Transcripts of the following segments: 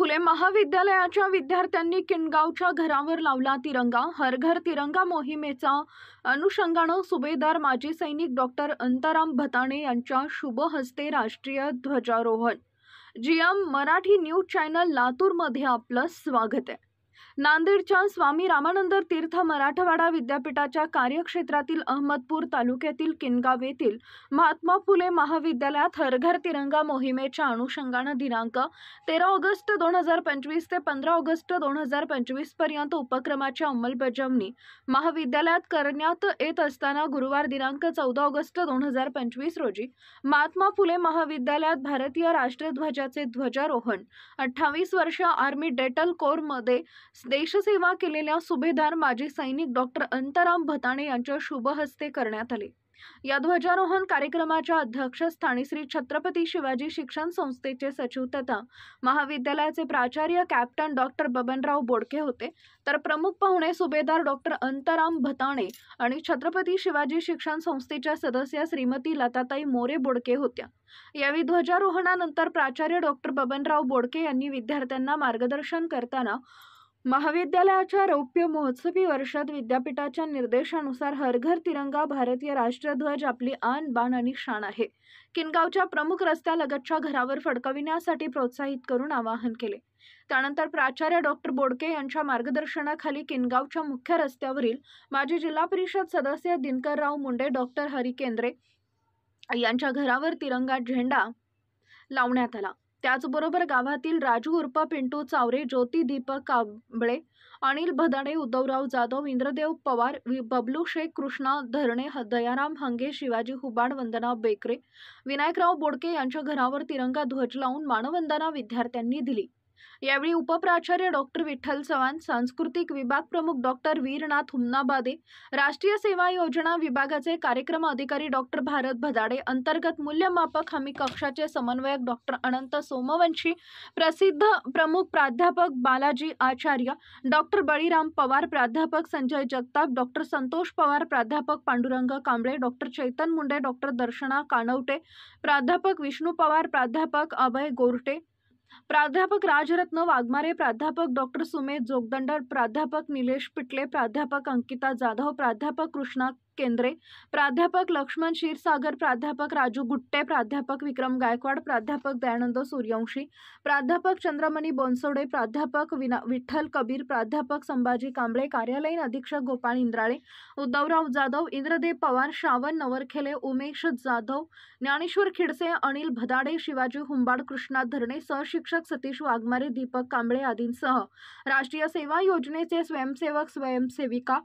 फुले महाविद्यालयाच्या विद्यार्थ्यांनी किनगावच्या घरावर लावला तिरंगा। हर घर तिरंगा मोहिमेचा अनुषंगानं सुभेदार माजी सैनिक डॉक्टर अंतराम भताणे यांच्या शुभ हस्ते राष्ट्रीय ध्वजारोहण। जीएम मराठी न्यूज चॅनल लातूरमध्ये आपलं स्वागत आहे। नांदेडच्या स्वामी रामानंद तीर्थ मराठवाडा विद्यापीठाच्या कार्यक्षेत्रातील अहमदपूर तालुक्यातील किनगाव येथील महात्मा फुले महाविद्यालयात हर घर तिरंगा मोहिमेच्या अनुषंगाने दिनांक 13 ऑगस्ट 2025 ते 15 ऑगस्ट 2025 पर्यंत उपक्रमाची अंमलबजावणी महाविद्यालयात करण्यात येत असताना गुरुवार दिनांक 14 ऑगस्ट 2025 रोजी महात्मा फुले महाविद्यालयात भारतीय राष्ट्रध्वजाचे ध्वजारोहण 28 वर्ष आर्मी डेटल कोर मध्ये देशसेवा केलेल्या सुभेदार माजी सैनिक डॉक्टर अंतराम भताणे यांच्या शुभ हस्ते करण्यात आले। या ध्वजारोहण कार्यक्रमाच्या अध्यक्षस्थानी श्री छत्रपती शिवाजी शिक्षण संस्थेचे सचिव तथा महाविद्यालयाचे प्राचार्य कॅप्टन डॉक्टर बबनराव बोडके होते, तर प्रमुख पाहुणे सुभेदार डॉक्टर अंतराम भताणे आणि छत्रपती शिवाजी शिक्षण संस्थेच्या सदस्य श्रीमती लताताई मोरे बोडके होत्या। यावेळी ध्वजारोहणानंतर प्राचार्य डॉक्टर बबनराव बोडके यांनी विद्यार्थ्यांना मार्गदर्शन करताना महाविद्यालयाच्या रौप्य महोत्सवी वर्षात विद्यापीठाच्या निर्देशानुसार हर घर तिरंगा भारतीय राष्ट्रध्वज आपली आन बान आणि शान आहे, किनगावच्या प्रमुख रस्त्यालगतच्या घरावर फडकविण्यासाठी प्रोत्साहित करून आवाहन केले। त्यानंतर प्राचार्य डॉक्टर बोडके यांच्या मार्गदर्शनाखाली किनगावच्या मुख्य रस्त्यावरील माजी जिल्हा परिषद सदस्य दिनकरराव मुंडे, डॉक्टर हरी केंद्रे यांच्या घरावर तिरंगा झेंडा लावण्यात आला। त्याचबरोबर गावातील राजू उर्फ पिंटू चावरे, ज्योती दीपक कांबळे, अनिल भदाणे, उद्धवराव जाधव, इंद्रदेव पवार, बबलू शेख, कृष्णा धरणे, दयाराम हंगे, शिवाजी हुबाड, वंदना बेकरे, विनायकराव बोडके यांच्या घरावर तिरंगा ध्वज लावून मानवंदना विद्यार्थ्यांनी दिली। यावेळी उपप्राचार्य डॉक्टर विठ्ठल चव्हाण, सांस्कृतिक विभाग प्रमुख डॉक्टर वीरनाथ हुमनाबादे, राष्ट्रीय सेवा योजना विभागाचे कार्यक्रम अधिकारी डॉक्टर भारत भदाडे, अंतर्गत मूल्यमापक हमी कक्षाचे समन्वयक डॉक्टर अनंत सोमवंशी, प्रसिद्ध प्रमुख प्राध्यापक बालाजी आचार्य, डॉक्टर बळीराम पवार, प्राध्यापक संजय जगताप, डॉक्टर संतोष पवार, प्राध्यापक पांडुरंग कांबळे, डॉक्टर चैतन मुंडे, डॉक्टर दर्शना कानवटे, प्राध्यापक विष्णू पवार, प्राध्यापक अभय गोरटे, प्राध्यापक राजरत्न वाघमारे, प्राध्यापक डॉक्टर सुमेध जोगदंड, प्राध्यापक निलेश पिटले, प्राध्यापक अंकिता जाधव, प्राध्यापक कृष्णा केंद्रे, प्राध्यापक लक्ष्मण क्षीरसागर, प्राध्यापक राजू गुट्टे, प्राध्यापक विक्रम गायकवाड, प्राध्यापक दयानंद सूर्यवंशी, प्राध्यापक चंद्रमणी बोनसोडे, प्राध्यापक विठ्ठल कबीर, प्राध्यापक संभाजी कांबळे, कार्यालयीन अधीक्षक गोपाळ इंद्राळे, उद्धवराव जाधव, इंद्रदेव पवार, श्रावण नवरखेले, उमेश जाधव, ज्ञानेश्वर खिडसे, अनिल भदाडे, शिवाजी हुंबाड, कृष्णा धरणे, सहशिक्षक सतीश वाघमारे, दीपक कांबळे आदींसह राष्ट्रीय सेवा योजनेचे स्वयंसेवक स्वयंसेविका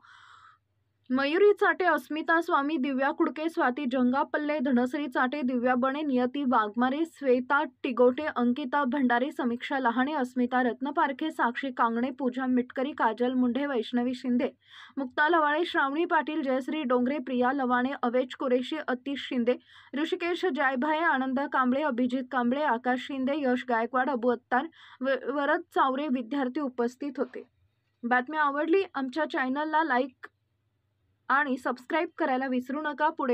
मयुरी चाटे, अस्मिता स्वामी, दिव्या कुडके, स्वाती जंगापल्ले, धनश्री चाटे, दिव्या बणे, नियती वाघमारे, श्वेता टिगोटे, अंकिता भंडारे, समीक्षा लहाणे, अस्मिता रत्नपारखे, साक्षी कांगणे, पूजा मिटकरी, काजल मुंढे, वैष्णवी शिंदे, मुक्ता लवाळे, श्रावणी पाटील, जयश्री डोंगरे, प्रिया लवाणे, अवेज कुरेशी, अतिश शिंदे, ऋषिकेश जायभाये, आनंद कांबळे, अभिजित कांबळे, आकाश शिंदे, यश गायकवाड, अबू अत्तार, वरद चावरे विद्यार्थी उपस्थित होते। बातमी आवडली आमच्या चॅनलला लाईक आणि सबस्क्राइब करायला विसरू नका। पुढे